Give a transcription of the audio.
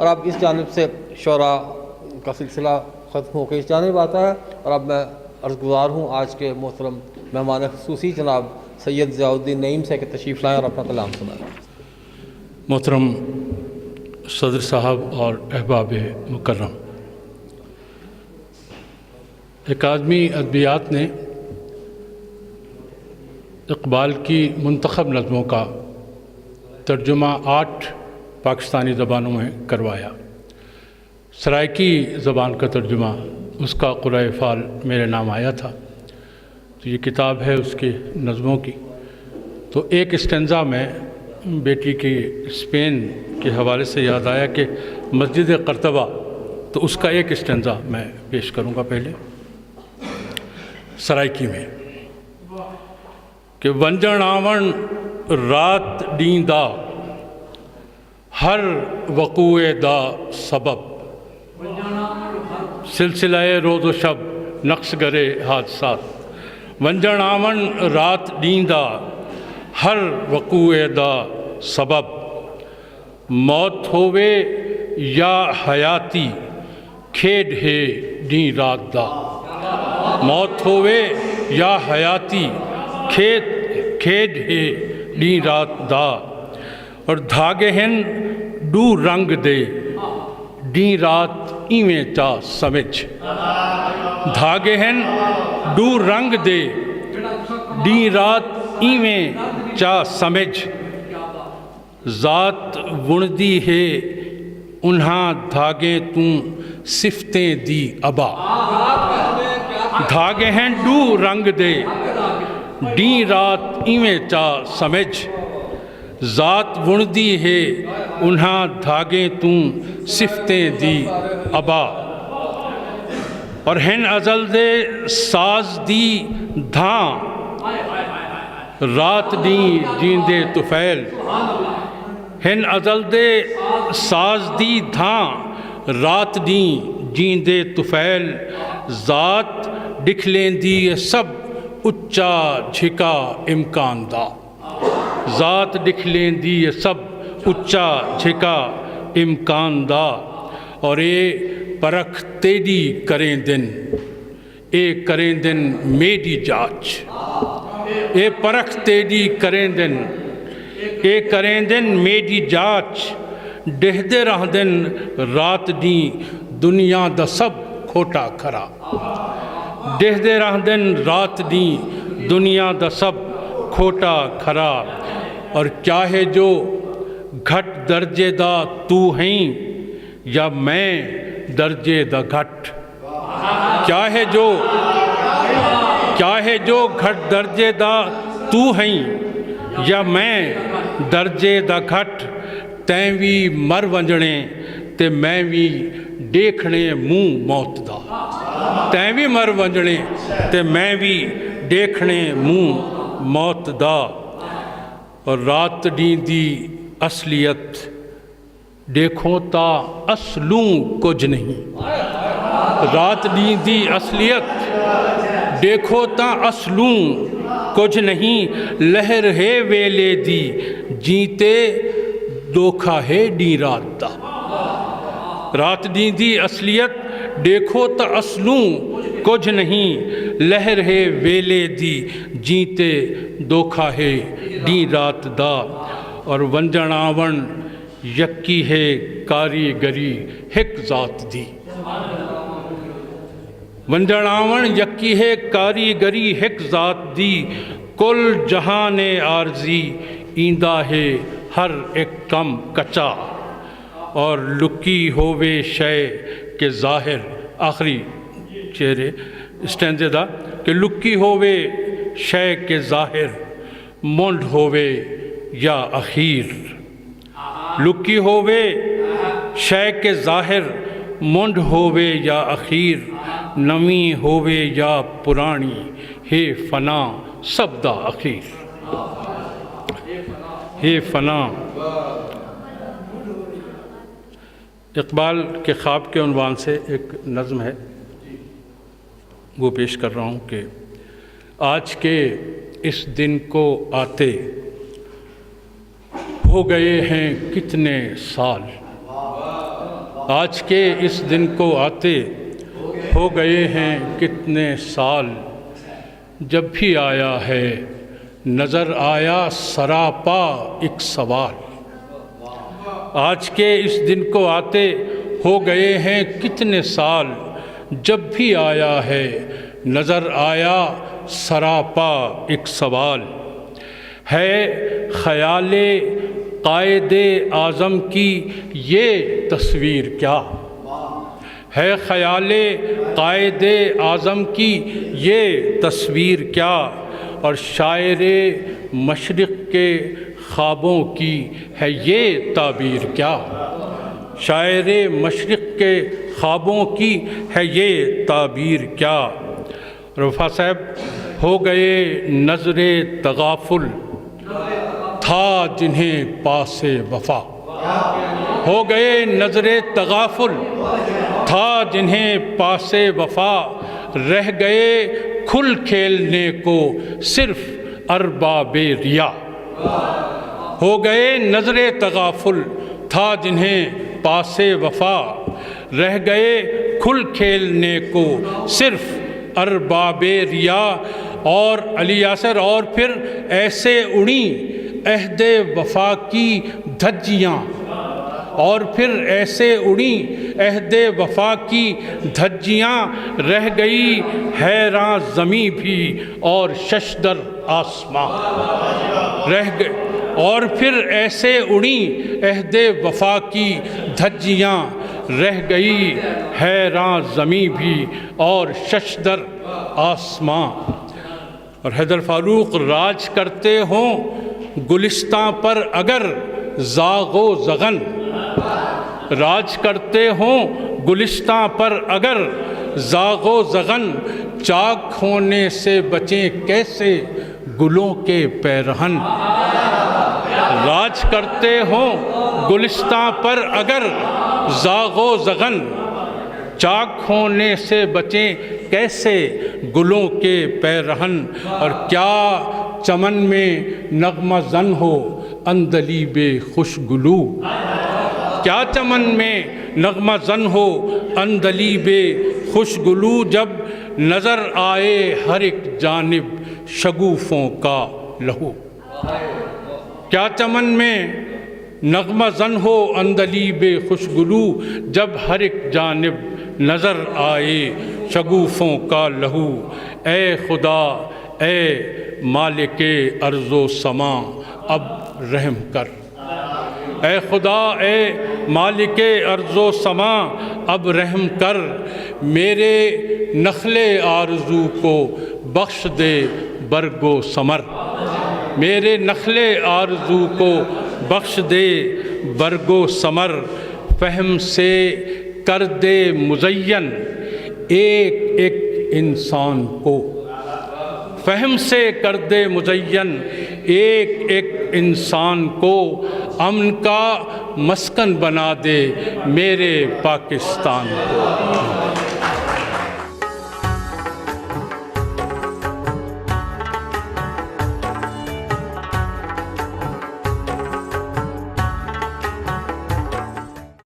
اور اب اس جانب سے شعراء کا سلسلہ ختم ہو کے اس جانب آتا ہے، اور اب میں عرض گزار ہوں آج کے محترم مہمان خصوصی جناب سید ضیاء الدین نعیم سے کہ تشریف لائیں اور اپنا کلام سنائیں۔ محترم صدر صاحب اور احباب مکرم، اکادمی ادبیات نے اقبال کی منتخب نظموں کا ترجمہ 8 پاکستانی زبانوں میں کروایا۔ سرائکی زبان کا ترجمہ اس کا قرۂ فال میرے نام آیا تھا، تو یہ کتاب ہے اس کی نظموں کی۔ تو ایک اسٹنزا میں بیٹی کی اسپین کے حوالے سے یاد آیا کہ مسجد قرطبہ، تو اس کا ایک اسٹنزا میں پیش کروں گا پہلے سرائکی میں کہ ونجن آون رات ڈین دا ہر وقوع دا سبب، سلسلہ روز و شب نقص گرے حادثات۔ ونجن آون رات ڈین دا ہر وقوع دا سبب، موت ہووے یا حیاتی کھیڈ ہے ڈین رات دا۔ موت ہووے یا حیاتی کھیڈ ہے ڈین رات دا، اور دھاگے ہن ڈو رنگ دے ڈین رات ایویں چا سمجھ۔ دھاگے ہن ڈو رنگ دے ڈین رات ایویں چا سمجھ، ذات وندی ہے انہاں دھاگے توں صفتیں دی ابا۔ دھاگے ہیں ڈو رنگ دے ڈین رات ایویں چا سمجھ، ذات وندی ہے انہاں دھاگے توں صفتیں دی ابا، اور ہن ازل دے ساز دی دھاں رات دین جیندے طفیل۔ ہن ازل دے ساز دی دھاں رات دین جیندے طفیل، ذات دکھ لیندی سب اچا جھکا امکان دا۔ ذات دکھ لیندی سب اچا جھکا امکان دا، اور اے پرکھ تیری کریں دن اے کریں دن میری جاچ۔ اے پرکھ تیری کریں دن اے کریں دن میری جاچ، ڈہدے رہ دن رات دی دنیا دا سب کھوٹا کھرا۔ ڈہدے رہ دن رات دی دنیا دا سب کھوٹا کھرا، اور چاہے جو گھٹ درجے دا تو ہیں یا میں درجے دا گھٹ۔ چاہے جو گھٹ درجے دا تو ہیں یا میں درجے دا گھٹ، تیں وی مر ونجنے تے میں وی دیکھنے منہ موت دا۔ تیں وی مر ونجنے تے میں وی دیکھنے منہ موت دا، اور رات ڈین دی اصلیت دیکھو تا اصلوں کچھ نہیں۔ رات ڈین دی اصلیت دیکھو تا اصلوں کچھ نہیں، لہر ہے ویلے دی جیتے دوکھا ہے ڈین رات دا۔ رات ڈین دی اصلیت دیکھو تا اصلوں کچھ نہیں، لہر ہے ویلے دی جیتے دوکھا ہے ڈین رات دا، اور ونجن آون یکی ہے کاریگری ہک ذات دی۔ ونجن آون یکی ہے کاریگری ہک ذات دی، کل جہان عارضی ایندا ہے ہر ایک کم کچا، اور لکی ہووے شے کے ظاہر۔ آخری چہرے اسٹینزے دا کہ لکی ہووے شے کے ظاہر، مونڈ ہووے یا اخیر۔ لکی ہووے شے کے ظاہر، مونڈ ہووے یا اخیر، نویں ہووے یا پرانی ہے فنا سب دا اخیر۔ ہے فنا۔ اقبال کے خواب کے عنوان سے ایک نظم ہے، وہ پیش کر رہا ہوں کہ آج کے اس دن کو آتے ہو گئے ہیں کتنے سال، آج کے اس دن کو آتے ہو گئے ہیں کتنے سال، جب بھی آیا ہے نظر آیا سراپا ایک سوال۔ آج کے اس دن کو آتے ہو گئے ہیں کتنے سال، جب بھی آیا ہے نظر آیا سراپا ایک سوال۔ ہے خیال قائد اعظم کی یہ تصویر کیا، ہے خیال قائد اعظم کی یہ تصویر کیا، اور شاعر مشرق کے خوابوں کی ہے یہ تعبیر کیا، شاعر مشرق کے خوابوں کی ہے یہ تعبیر کیا۔ رفع صاحب ہو گئے نظر تغافل تھا جنہیں پاس وفا، ہو گئے نظر تغافل تھا جنہیں پاس وفا، رہ گئے کھل کھیلنے کو صرف ارباب ریا، ہو گئے نظر تغافل تھا جنہیں پاس وفا، رہ گئے کھل کھیلنے کو صرف ارباب ریا۔ اور علی یاسر اور پھر ایسے اڑیں عہد وفا کی دھجیاں، اور پھر ایسے اڑیں عہد وفا کی دھجیاں، رہ گئی حیراں زمیں بھی اور ششدر آسماں، رہ گئے اور پھر ایسے اڑیں عہد وفا کی دھجیاں، رہ گئی حیراں زمیں بھی اور ششدر آسماں۔ اور حیدر فاروق راج کرتے ہوں گلستاں پر اگر زاغ و زغن، راج کرتے ہوں گلستاں پر اگر زاغ و زغن، چاک ہونے سے بچیں کیسے گلوں کے پیرہن، راج کرتے ہوں گلستاں پر اگر زاغ و زغن، چاک ہونے سے بچیں کیسے گلوں کے پیرہن۔ اور کیا چمن میں نغمہ زن ہو عندلیب خوشگلو، کیا چمن میں نغمہ زن ہو عندلیب خوشگلو، جب نظر آئے ہر ایک جانب شگوفوں کا لہو، کیا چمن میں نغمہ زن ہو عندلیب خوشگلو، جب ہر ایک جانب نظر آئے شگوفوں کا لہو۔ اے خدا اے مالک ارض و سما اب رحم کر، اے خدا اے مالک ارض و سما اب رحم کر، میرے نخل آرزو کو بخش دے برگ و ثمر، میرے نخل آرزو کو بخش دے برگ و ثمر، فہم سے کر دے مزین ایک ایک انسان کو، فہم سے کر دے مزین ایک ایک انسان کو، امن کا مسکن بنا دے میرے پاکستان کو۔